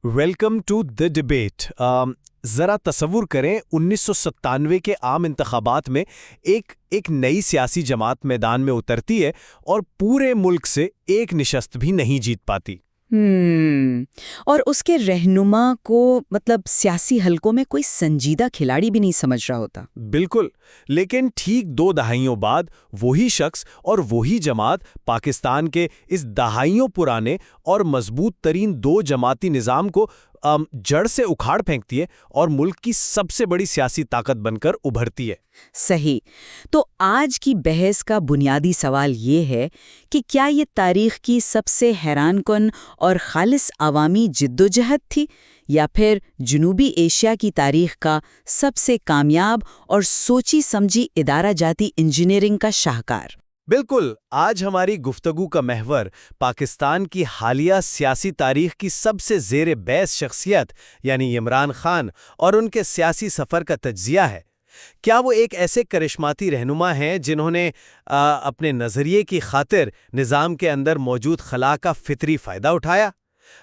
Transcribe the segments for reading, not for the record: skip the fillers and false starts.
Welcome to the debate. ذرا تصور کریں 1997 کے عام انتخابات میں ایک نئی سیاسی جماعت میدان میں اترتی ہے اور پورے ملک سے ایک نشست بھی نہیں جیت پاتی۔ اور اس کے رہنما کو سیاسی حلقوں میں کوئی سنجیدہ کھلاڑی بھی نہیں سمجھ رہا ہوتا۔ بالکل، لیکن ٹھیک 2 دہائیوں بعد وہی شخص اور وہی جماعت پاکستان کے اس دہائیوں پرانے اور مضبوط ترین 2 جماعتی نظام کو جڑ سے اکھاڑ پھینکتی ہے اور ملک کی سب سے بڑی سیاسی طاقت بن کر ابھرتی ہے۔ صحیح۔ تو آج کی بحث کا بنیادی سوال یہ ہے کہ کیا یہ تاریخ کی سب سے حیران کن اور خالص عوامی جدوجہد تھی، یا پھر جنوبی ایشیا کی تاریخ کا سب سے کامیاب اور سوچی سمجھی ادارہ جاتی انجینئرنگ کا شاہکار؟ بالکل، آج ہماری گفتگو کا محور پاکستان کی حالیہ سیاسی تاریخ کی سب سے زیر بحث شخصیت یعنی عمران خان اور ان کے سیاسی سفر کا تجزیہ ہے۔ کیا وہ ایک ایسے کرشماتی رہنما ہیں جنہوں نے اپنے نظریے کی خاطر نظام کے اندر موجود خلا کا فطری فائدہ اٹھایا؟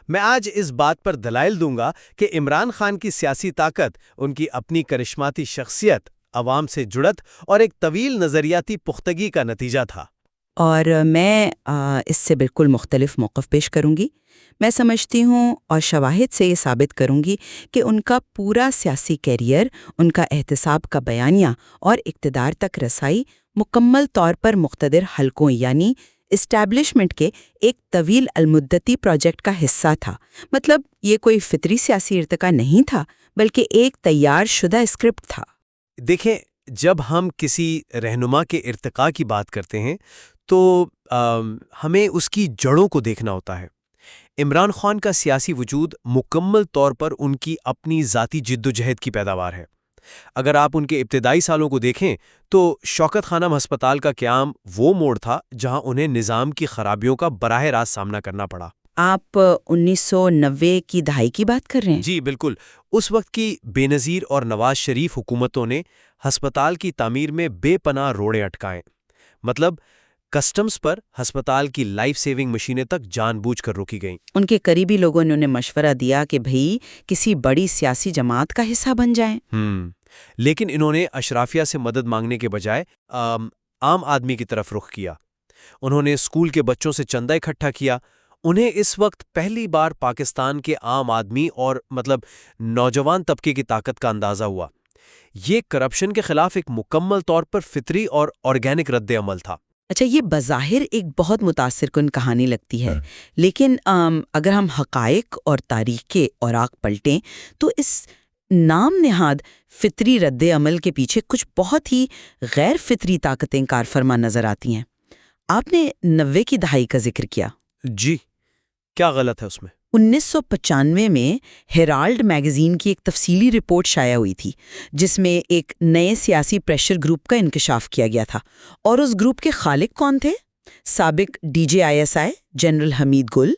میں آج اس بات پر دلائل دوں گا کہ عمران خان کی سیاسی طاقت ان کی اپنی کرشماتی شخصیت، عوام سے جڑت اور ایک طویل نظریاتی پختگی کا نتیجہ تھا۔ اور میں اس سے بالکل مختلف موقف پیش کروں گی۔ میں سمجھتی ہوں اور شواہد سے یہ ثابت کروں گی کہ ان کا پورا سیاسی کیریئر، ان کا احتساب کا بیانیہ اور اقتدار تک رسائی مکمل طور پر مقتدر حلقوں یعنی اسٹیبلشمنٹ کے ایک طویل المدتی پروجیکٹ کا حصہ تھا۔ یہ کوئی فطری سیاسی ارتقا نہیں تھا، بلکہ ایک تیار شدہ اسکرپٹ تھا۔ دیکھیں، جب ہم کسی رہنما کے ارتقاء کی بات کرتے ہیں تو ہمیں اس کی جڑوں کو دیکھنا ہوتا ہے۔ عمران خان کا سیاسی وجود مکمل طور پر ان کی اپنی ذاتی جدوجہد کی پیداوار ہے۔ اگر آپ ان کے ابتدائی سالوں کو دیکھیں تو شوکت خانم ہسپتال کا قیام وہ موڑ تھا جہاں انہیں نظام کی خرابیوں کا براہ راست سامنا کرنا پڑا۔ آپ 1990 کی دہائی کی بات کر رہے ہیں؟ جی بالکل، اس وقت کی بے نظیر اور نواز شریف حکومتوں نے ہسپتال کی تعمیر میں بے پناہ روڑے اٹکائے۔ کسٹمز پر ہسپتال کی لائف سیونگ مشینیں تک جان بوجھ کر روکی گئیں۔ ان کے قریبی لوگوں نے انہیں مشورہ دیا کہ بھئی کسی بڑی سیاسی جماعت کا حصہ بن جائیں۔ لیکن انہوں نے اشرافیہ سے مدد مانگنے کے بجائے عام آدمی کی طرف رخ کیا۔ انہوں نے اسکول کے بچوں سے چندہ اکٹھا کیا۔ انہیں اس وقت پہلی بار پاکستان کے عام آدمی اور نوجوان طبقے کی طاقت کا اندازہ ہوا۔ یہ کرپشن کے خلاف ایک مکمل طور پر فطری اور آرگینک رد عمل تھا۔ اچھا، یہ بظاہر ایک بہت متاثر کن کہانی لگتی ہے، لیکن اگر ہم حقائق اور تاریخ کے اوراق پلٹیں تو اس نام نہاد فطری رد عمل کے پیچھے کچھ بہت ہی غیر فطری طاقتیں کار فرما نظر آتی ہیں۔ آپ نے 90 کی دہائی کا ذکر کیا۔ جی، کیا غلط ہے اس میں؟ 1995 میں ہیرالڈ میگزین کی ایک تفصیلی رپورٹ شائع ہوئی تھی جس میں ایک نئے سیاسی پریشر گروپ کا انکشاف کیا گیا تھا، اور اس گروپ کے خالق کون تھے؟ سابق DJISI جنرل حمید گل،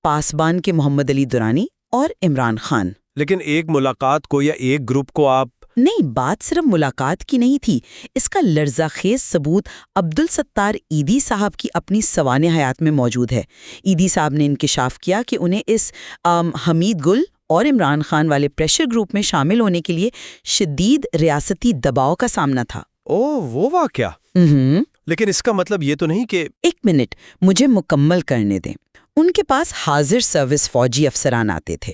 پاسبان کے محمد علی درانی اور عمران خان۔ لیکن ایک ملاقات کو یا ایک گروپ کو آپ نہیں، بات صرف ملاقات کی نہیں تھی۔ اس کا لرزہ خیز ثبوت عبدالستار ایدھی صاحب کی اپنی سوانح حیات میں موجود ہے۔ ایدھی صاحب نے انکشاف کیا کہ انہیں اس حمید گل اور عمران خان والے پریشر گروپ میں شامل ہونے کے لیے شدید ریاستی دباؤ کا سامنا تھا۔ وہ واقعہ؟ لیکن اس کا مطلب یہ تو نہیں کہ… ایک منٹ، مجھے مکمل کرنے دیں۔ ان کے پاس حاضر سروس فوجی افسران آتے تھے۔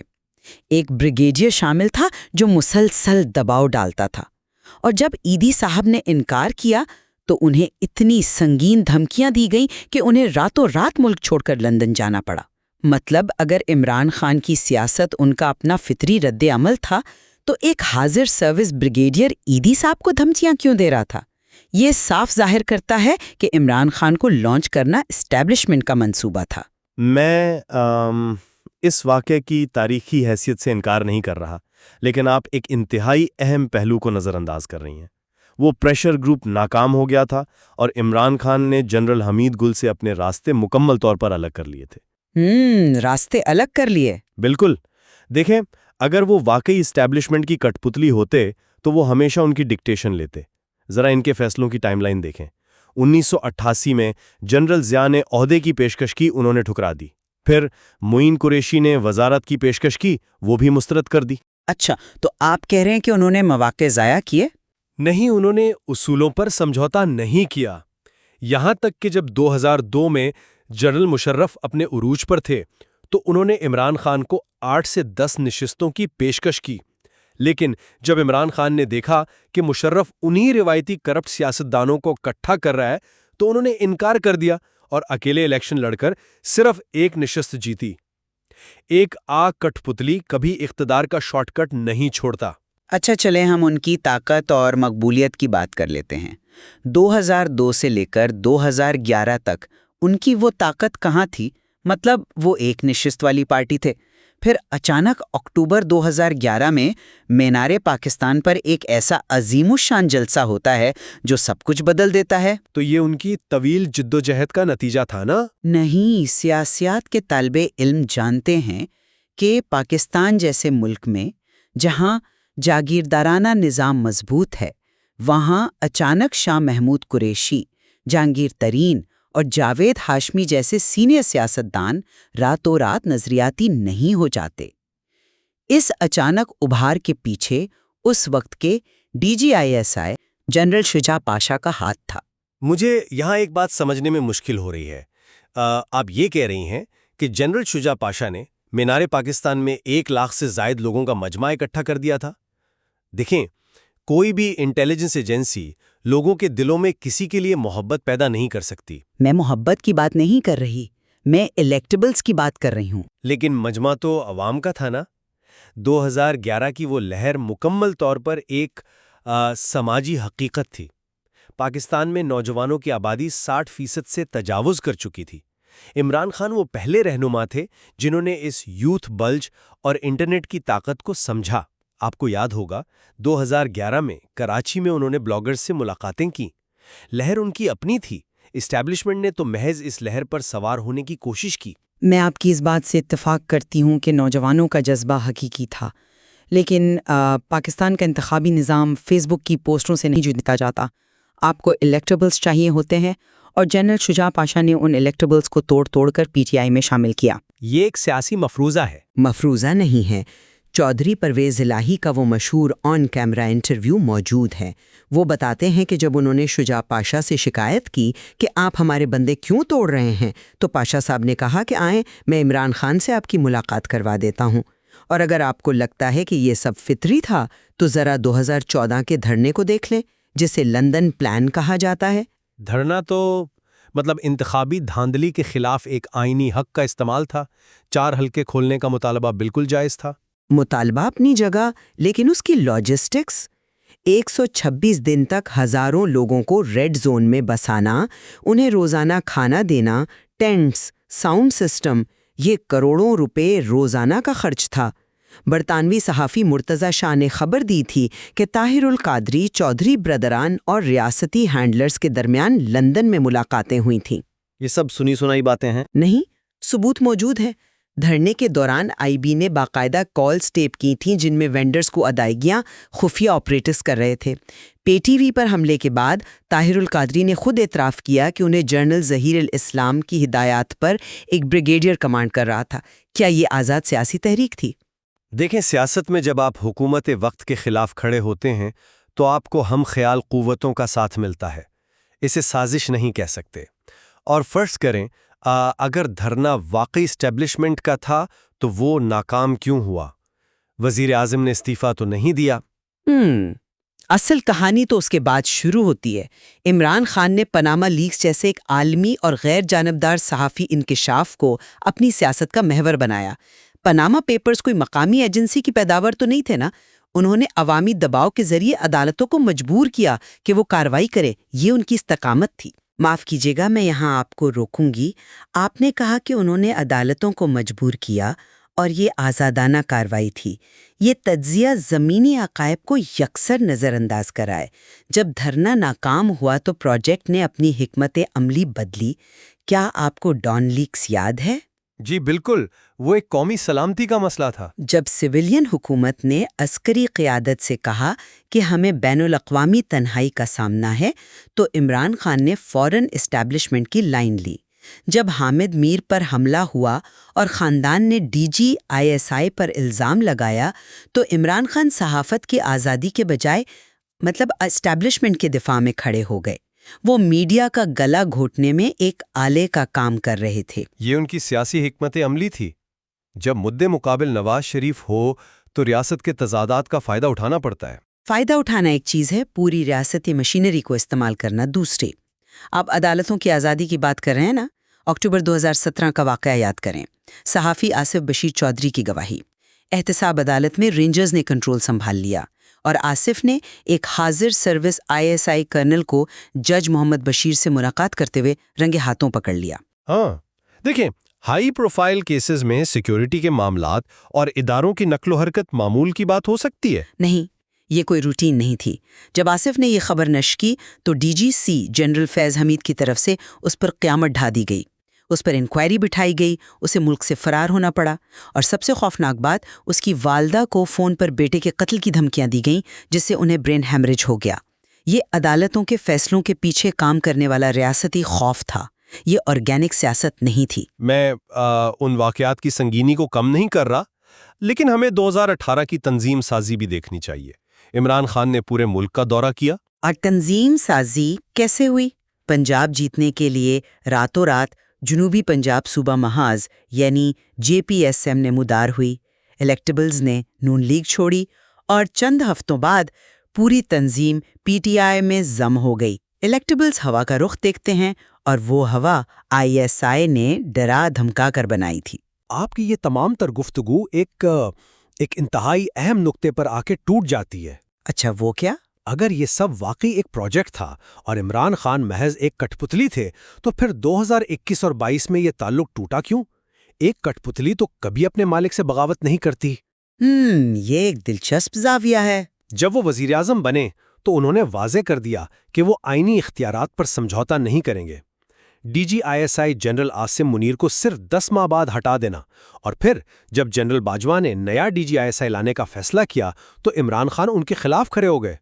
ایک بریگیڈیئر شامل تھا جو مسلسل دباؤ ڈالتا تھا، اور جب ایدھی صاحب نے انکار کیا تو انہیں اتنی سنگین دھمکیاں دی گئیں کہ انہیں راتوں رات ملک چھوڑ کر لندن جانا پڑا۔ اگر عمران خان کی سیاست ان کا اپنا فطری رد عمل تھا تو ایک حاضر سروس بریگیڈیئر ایدھی صاحب کو دھمکیاں کیوں دے رہا تھا؟ یہ صاف ظاہر کرتا ہے کہ عمران خان کو لانچ کرنا اسٹیبلشمنٹ کا منصوبہ تھا۔ میں اس واقعے کی تاریخی حیثیت سے انکار نہیں کر رہا، لیکن آپ ایک انتہائی اہم پہلو کو نظر انداز کر رہی ہیں۔ وہ پریشر گروپ ناکام ہو گیا تھا اور عمران خان نے جنرل حمید گل سے اپنے راستے مکمل طور پر الگ کر لیے تھے۔ راستے الگ کر لیے؟ بالکل۔ دیکھیں، اگر وہ واقعی اسٹیبلشمنٹ کی کٹ پتلی ہوتے تو وہ ہمیشہ ان کی ڈکٹیشن لیتے۔ ذرا ان کے فیصلوں کی ٹائم لائن دیکھیں۔ 1988 میں جنرل ضیاء نے عہدے کی پیشکش کی، انہوں نے ٹھکرا دی۔ پھر معین قریشی نے وزارت کی پیشکش کی، وہ بھی مسترد کر دی۔ اچھا، تو آپ کہہ رہے ہیں کہ انہوں نے مواقع ضائع کیے؟ نہیں، انہوں نے اصولوں پر سمجھوتا نہیں کیا۔ یہاں تک کہ جب 2002 میں جنرل مشرف اپنے عروج پر تھے تو انہوں نے عمران خان کو 8 سے 10 نشستوں کی پیشکش کی، لیکن جب عمران خان نے دیکھا کہ مشرف انہی روایتی کرپٹ سیاستدانوں کو اکٹھا کر رہا ہے تو انہوں نے انکار کر دیا اور اکیلے الیکشن لڑ کر صرف ایک نشست جیتی۔ ایک آگ کٹھ پتلی کبھی اقتدار کا شارٹ کٹ نہیں چھوڑتا۔ اچھا، چلیں ہم ان کی طاقت اور مقبولیت کی بات کر لیتے ہیں۔ 2002 سے لے کر 2011 تک ان کی وہ طاقت کہاں تھی؟ مطلب وہ ایک نشست والی پارٹی تھے، پھر اچانک اکتوبر 2011 میں مینار پاکستان پر ایک ایسا عظیم الشان جلسہ ہوتا ہے جو سب کچھ بدل دیتا ہے۔ تو یہ ان کی طویل جدوجہد کا نتیجہ تھا نا؟ نہیں، سیاسیات کے طالب علم جانتے ہیں کہ پاکستان جیسے ملک میں جہاں جاگیردارانہ نظام مضبوط ہے، وہاں اچانک شاہ محمود قریشی، جہانگیر ترین اور جاوید ہاشمی جیسے سینئر سیاستدان راتوں رات نظریاتی نہیں ہو جاتے۔ اس اچانک ابھار کے پیچھے اس وقت کے DGISI جنرل شجاع پاشا کا ہاتھ تھا۔ مجھے یہاں ایک بات سمجھنے میں مشکل ہو رہی ہے۔ آپ یہ کہہ رہی ہیں کہ جنرل شجاع پاشا نے مینار پاکستان میں 1 لاکھ سے زائد لوگوں کا مجمع اکٹھا کر دیا تھا؟ دیکھیں، کوئی بھی انٹیلیجنس ایجنسی لوگوں کے دلوں میں کسی کے لیے محبت پیدا نہیں کر سکتی۔ میں محبت کی بات نہیں کر رہی، میں الیکٹیبلز کی بات کر رہی ہوں۔ لیکن مجمع تو عوام کا تھا نا؟ 2011 کی وہ لہر مکمل طور پر ایک سماجی حقیقت تھی۔ پاکستان میں نوجوانوں کی آبادی 60% سے تجاوز کر چکی تھی۔ عمران خان وہ پہلے رہنما تھے جنہوں نے اس یوتھ بلج اور انٹرنیٹ کی طاقت کو سمجھا۔ آپ کو یاد ہوگا 2011 میں کراچی میں انہوں نے بلاگرز سے ملاقاتیں کی۔ لہر ان کی اپنی تھی، اسٹیبلشمنٹ نے تو محض اس لہر پر سوار ہونے کی کوشش کی۔ میں آپ کی اس بات سے اتفاق کرتی ہوں کہ نوجوانوں کا جذبہ حقیقی تھا، لیکن پاکستان کا انتخابی نظام فیس بک کی پوسٹروں سے نہیں جیتا جاتا۔ آپ کو الیکٹیبلز چاہیے ہوتے ہیں، اور جنرل شجاع پاشا نے ان الیکٹیبلز کو توڑ کر PTI میں شامل کیا۔ یہ ایک سیاسی مفروضہ ہے۔ مفروضہ نہیں ہے۔ چودھری پرویز الہی کا وہ مشہور آن کیمرہ انٹرویو موجود ہے۔ وہ بتاتے ہیں کہ جب انہوں نے شجاع پاشا سے شکایت کی کہ آپ ہمارے بندے کیوں توڑ رہے ہیں، تو پاشا صاحب نے کہا کہ آئیں، میں عمران خان سے آپ کی ملاقات کروا دیتا ہوں، اور اگر آپ کو لگتا ہے کہ یہ سب فطری تھا تو ذرا 2014 کے دھرنے کو دیکھ لیں، جسے لندن پلان کہا جاتا ہے۔ دھرنا تو مطلب انتخابی دھاندلی کے خلاف ایک آئینی حق کا استعمال تھا۔ 4 حلقے کھولنے کا مطالبہ بالکل جائز تھا۔ مطالبہ اپنی جگہ، لیکن اس کی لاجسٹکس، 126 دن تک ہزاروں لوگوں کو ریڈ زون میں بسانا، انہیں روزانہ کھانا دینا، ٹینٹس، ساؤنڈ سسٹم، یہ کروڑوں روپے روزانہ کا خرچ تھا۔ برطانوی صحافی مرتضی شاہ نے خبر دی تھی کہ طاہر القادری، چودھری برادران اور ریاستی ہینڈلرز کے درمیان لندن میں ملاقاتیں ہوئی تھیں۔ یہ سب سنی سنائی باتیں ہیں؟ نہیں، ثبوت موجود ہے۔ دھرنے کے دوران IB نے باقاعدہ کالز ٹیپ کی تھیں جن میں وینڈرز کو ادائیگیاں خفیہ آپریٹرز کر رہے تھے۔ پے ٹی وی پر حملے کے بعد طاہر القادری نے خود اعتراف کیا کہ انہیں جنرل ظہیر الاسلام کی ہدایات پر ایک بریگیڈیئر کمانڈ کر رہا تھا۔ کیا یہ آزاد سیاسی تحریک تھی؟ دیکھیں، سیاست میں جب آپ حکومت وقت کے خلاف کھڑے ہوتے ہیں تو آپ کو ہم خیال قوتوں کا ساتھ ملتا ہے۔ اسے سازش نہیں کہہ سکتے۔ اور فرض کریں اگر دھرنا واقعی اسٹیبلشمنٹ کا تھا تو وہ ناکام کیوں ہوا؟ وزیر اعظم نے استعفیٰ تو نہیں دیا۔ اصل کہانی تو اس کے بعد شروع ہوتی ہے۔ عمران خان نے پاناما لیکس جیسے ایک عالمی اور غیر جانبدار صحافی انکشاف کو اپنی سیاست کا محور بنایا۔ پاناما پیپرز کوئی مقامی ایجنسی کی پیداوار تو نہیں تھے نا، انہوں نے عوامی دباؤ کے ذریعے عدالتوں کو مجبور کیا کہ وہ کارروائی کرے۔ یہ ان کی استقامت تھی۔ معاف کیجیے گا، میں یہاں آپ کو روکوں گی۔ آپ نے کہا کہ انہوں نے عدالتوں کو مجبور کیا اور یہ آزادانہ کارروائی تھی۔ یہ تجزیہ زمینی عقائد کو یکسر نظر انداز کرائے۔ جب دھرنا ناکام ہوا تو پروجیکٹ نے اپنی حکمت عملی بدلی۔ کیا آپ کو ڈان لیکس یاد ہے؟ جی بالکل، وہ ایک قومی سلامتی کا مسئلہ تھا۔ جب سویلین حکومت نے عسکری قیادت سے کہا کہ ہمیں بین الاقوامی تنہائی کا سامنا ہے تو عمران خان نے فوراً اسٹیبلشمنٹ کی لائن لی۔ جب حامد میر پر حملہ ہوا اور خاندان نے DGISI پر الزام لگایا تو عمران خان صحافت کی آزادی کے بجائے اسٹیبلشمنٹ کے دفاع میں کھڑے ہو گئے۔ وہ میڈیا کا گلا گھوٹنے میں ایک آلے کا کام کر رہے تھے۔ یہ ان کی سیاسی حکمت عملی تھی۔ جب مدے مقابل نواز شریف ہو تو ریاست کے تضادات کا فائدہ اٹھانا پڑتا ہے۔ فائدہ اٹھانا ایک چیز ہے، پوری ریاستی مشینری کو استعمال کرنا دوسری۔ آپ عدالتوں کی آزادی کی بات کر رہے ہیں نا، اکتوبر 2017 کا واقعہ یاد کریں۔ صحافی آصف بشیر چودھری کی گواہی۔ احتساب عدالت میں رینجرز نے کنٹرول سنبھال لیا اور آصف نے ایک حاضر سروس ISI کرنل کو جج محمد بشیر سے ملاقات کرتے ہوئے رنگے ہاتھوں پکڑ لیا۔ ہاں، دیکھیں، ہائی پروفائل کیسز میں سیکیورٹی کے معاملات اور اداروں کی نقل و حرکت معمول کی بات ہو سکتی ہے۔ نہیں، یہ کوئی روٹین نہیں تھی۔ جب آصف نے یہ خبر نشر کی تو DGC جنرل فیض حمید کی طرف سے اس پر قیامت ڈھا دی گئی، اس پر انکوائری بٹھائی گئی، اسے ملک سے فرار ہونا پڑا، اور سب سے خوفناک بات، اس کی والدہ کو فون پر بیٹے کے قتل کی دھمکیاں دی گئیں جس سے انہیں برین ہیمریج ہو گیا۔ یہ عدالتوں کے فیصلوں کے پیچھے کام کرنے والا ریاستی خوف تھا، یہ آرگینک سیاست نہیں تھی۔ میں ان واقعات کی سنگینی کو کم نہیں کر رہا، لیکن ہمیں 2018 کی تنظیم سازی بھی دیکھنی چاہیے۔ عمران خان نے پورے ملک کا دورہ کیا۔ اور تنظیم سازی کیسے ہوئی؟ پنجاب جیتنے کے لیے راتوں رات جنوبی پنجاب صوبہ محاذ یعنی JPSM نے مدار ہوئی، الیکٹیبلز نے نون لیگ چھوڑی اور چند ہفتوں بعد پوری تنظیم PTI میں ضم ہو گئی۔ الیکٹیبلز ہوا کا رخ دیکھتے ہیں اور وہ ہوا ISI نے ڈرا دھمکا کر بنائی تھی۔ آپ کی یہ تمام تر گفتگو ایک انتہائی اہم نقطے پر آ کے ٹوٹ جاتی ہے۔ اچھا، وہ کیا؟ اگر یہ سب واقعی ایک پروجیکٹ تھا اور عمران خان محض ایک کٹ پتلی تھے تو پھر 2021 اور 22 میں یہ تعلق ٹوٹا کیوں؟ ایک کٹ پتلی تو کبھی اپنے مالک سے بغاوت نہیں کرتی۔ یہ ایک دلچسپ زاویہ ہے۔ جب وہ وزیر اعظم بنے تو انہوں نے واضح کر دیا کہ وہ آئینی اختیارات پر سمجھوتا نہیں کریں گے۔ DGISI جنرل عاصم منیر کو صرف 10 ماہ بعد ہٹا دینا، اور پھر جب جنرل باجوہ نے نیا DGISI لانے کا فیصلہ کیا تو عمران خان ان کے خلاف کھڑے ہو گئے۔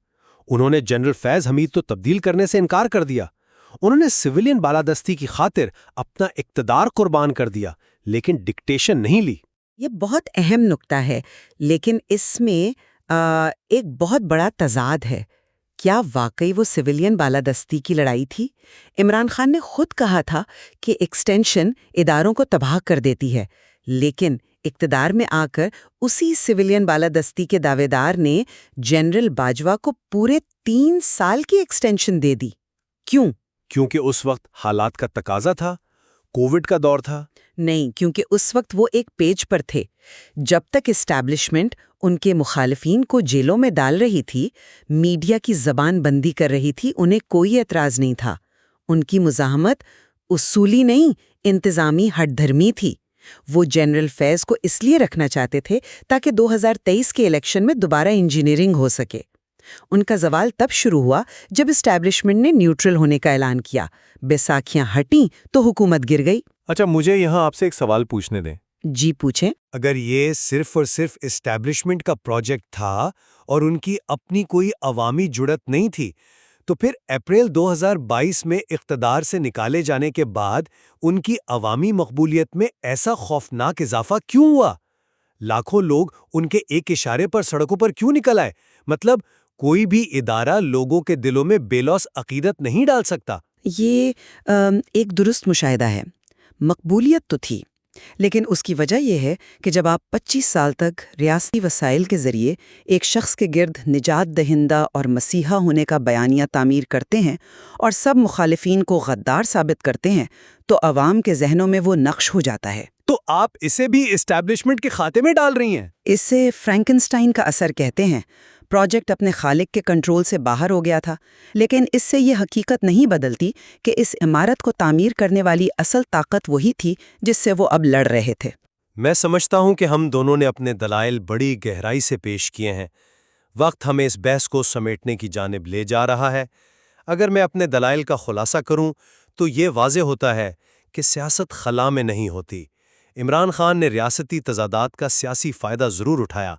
انہوں نے جنرل فیض حمید تو تبدیل کرنے سے انکار کر دیا۔ انہوں نے سویلین بالادستی کی خاطر اپنا اقتدار قربان کر دیا، لیکن ڈکٹیشن نہیں لی۔ یہ بہت اہم نکتہ ہے، لیکن اس میں ایک بہت بڑا تضاد ہے۔ کیا واقعی وہ سویلین بالادستی کی لڑائی تھی؟ عمران خان نے خود کہا تھا کہ ایکسٹینشن اداروں کو تباہ کر دیتی ہے، لیکن اقتدار میں آ کر اسی سویلین بالادستی کے دعوے دار نے جنرل باجوہ کو پورے 3 سال کی ایکسٹینشن دے دی۔ کیوں؟ کیونکہ اس وقت حالات کا تقاضا تھا، کووڈ کا دور تھا؟ نہیں، کیونکہ اس وقت وہ ایک پیج پر تھے۔ جب تک اسٹیبلشمنٹ ان کے مخالفین کو جیلوں میں ڈال رہی تھی، میڈیا کی زبان بندی کر رہی تھی، انہیں کوئی اعتراض نہیں تھا۔ ان کی مزاحمت اصولی نہیں، انتظامی ہٹ دھرمی تھی۔ وہ جنرل فیض کو اس لیے رکھنا چاہتے تھے تاکہ 2023 کے الیکشن میں دوبارہ انجینئرنگ ہو سکے۔ ان کا زوال تب شروع ہوا جب اسٹیبلشمنٹ نے نیوٹرل ہونے کا اعلان کیا، بیساکھیاں ہٹیں تو حکومت گر گئی۔ اچھا، مجھے یہاں آپ سے ایک سوال پوچھنے دیں۔ جی پوچھیں۔ اگر یہ صرف اور صرف اسٹیبلشمنٹ کا پروجیکٹ تھا اور ان کی اپنی کوئی عوامی جڑت نہیں تھی، تو پھر اپریل 2022 میں اقتدار سے نکالے جانے کے بعد ان کی عوامی مقبولیت میں ایسا خوفناک اضافہ کیوں ہوا؟ لاکھوں لوگ ان کے ایک اشارے پر سڑکوں پر کیوں نکل آئے؟ مطلب کوئی بھی ادارہ لوگوں کے دلوں میں بے لوث عقیدت نہیں ڈال سکتا۔ یہ ایک درست مشاہدہ ہے۔ مقبولیت تو تھی، لیکن اس کی وجہ یہ ہے کہ جب آپ 25 سال تک ریاستی وسائل کے ذریعے ایک شخص کے گرد نجات دہندہ اور مسیحا ہونے کا بیانیہ تعمیر کرتے ہیں اور سب مخالفین کو غدار ثابت کرتے ہیں، تو عوام کے ذہنوں میں وہ نقش ہو جاتا ہے۔ تو آپ اسے بھی اسٹیبلشمنٹ کے کھاتے میں ڈال رہی ہیں؟ اسے فرینکنسٹائن کا اثر کہتے ہیں۔ پروجیکٹ اپنے خالق کے کنٹرول سے باہر ہو گیا تھا، لیکن اس سے یہ حقیقت نہیں بدلتی کہ اس عمارت کو تعمیر کرنے والی اصل طاقت وہی تھی جس سے وہ اب لڑ رہے تھے۔ میں سمجھتا ہوں کہ ہم دونوں نے اپنے دلائل بڑی گہرائی سے پیش کیے ہیں۔ وقت ہمیں اس بحث کو سمیٹنے کی جانب لے جا رہا ہے۔ اگر میں اپنے دلائل کا خلاصہ کروں تو یہ واضح ہوتا ہے کہ سیاست خلا میں نہیں ہوتی۔ عمران خان نے ریاستی تضادات کا سیاسی فائدہ ضرور اٹھایا،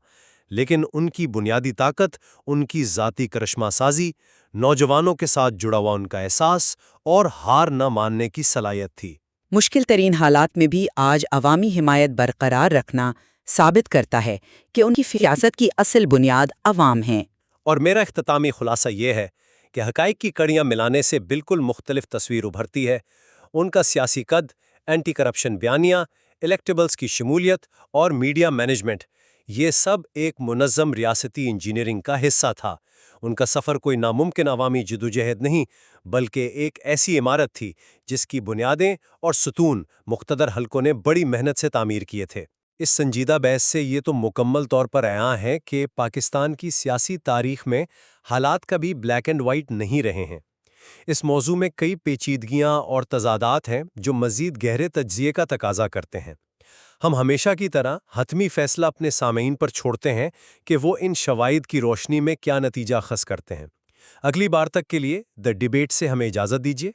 لیکن ان کی بنیادی طاقت ان کی ذاتی کرشمہ سازی، نوجوانوں کے ساتھ جڑا ہوا ان کا احساس اور ہار نہ ماننے کی صلاحیت تھی۔ مشکل ترین حالات میں بھی آج عوامی حمایت برقرار رکھنا ثابت کرتا ہے کہ ان کی سیاست کی اصل بنیاد عوام ہیں۔ اور میرا اختتامی خلاصہ یہ ہے کہ حقائق کی کڑیاں ملانے سے بالکل مختلف تصویر ابھرتی ہے۔ ان کا سیاسی قد، اینٹی کرپشن بیانیہ، الیکٹیبلز کی شمولیت اور میڈیا مینجمنٹ، یہ سب ایک منظم ریاستی انجینئرنگ کا حصہ تھا۔ ان کا سفر کوئی ناممکن عوامی جدوجہد نہیں، بلکہ ایک ایسی عمارت تھی جس کی بنیادیں اور ستون مقتدر حلقوں نے بڑی محنت سے تعمیر کیے تھے۔ اس سنجیدہ بحث سے یہ تو مکمل طور پر عیاں ہے کہ پاکستان کی سیاسی تاریخ میں حالات کبھی بلیک اینڈ وائٹ نہیں رہے ہیں۔ اس موضوع میں کئی پیچیدگیاں اور تضادات ہیں جو مزید گہرے تجزیے کا تقاضا کرتے ہیں۔ ہم ہمیشہ کی طرح حتمی فیصلہ اپنے سامعین پر چھوڑتے ہیں کہ وہ ان شواہد کی روشنی میں کیا نتیجہ خاص کرتے ہیں۔ اگلی بار تک کے لیے دی ڈیبیٹ سے ہمیں اجازت دیجیے۔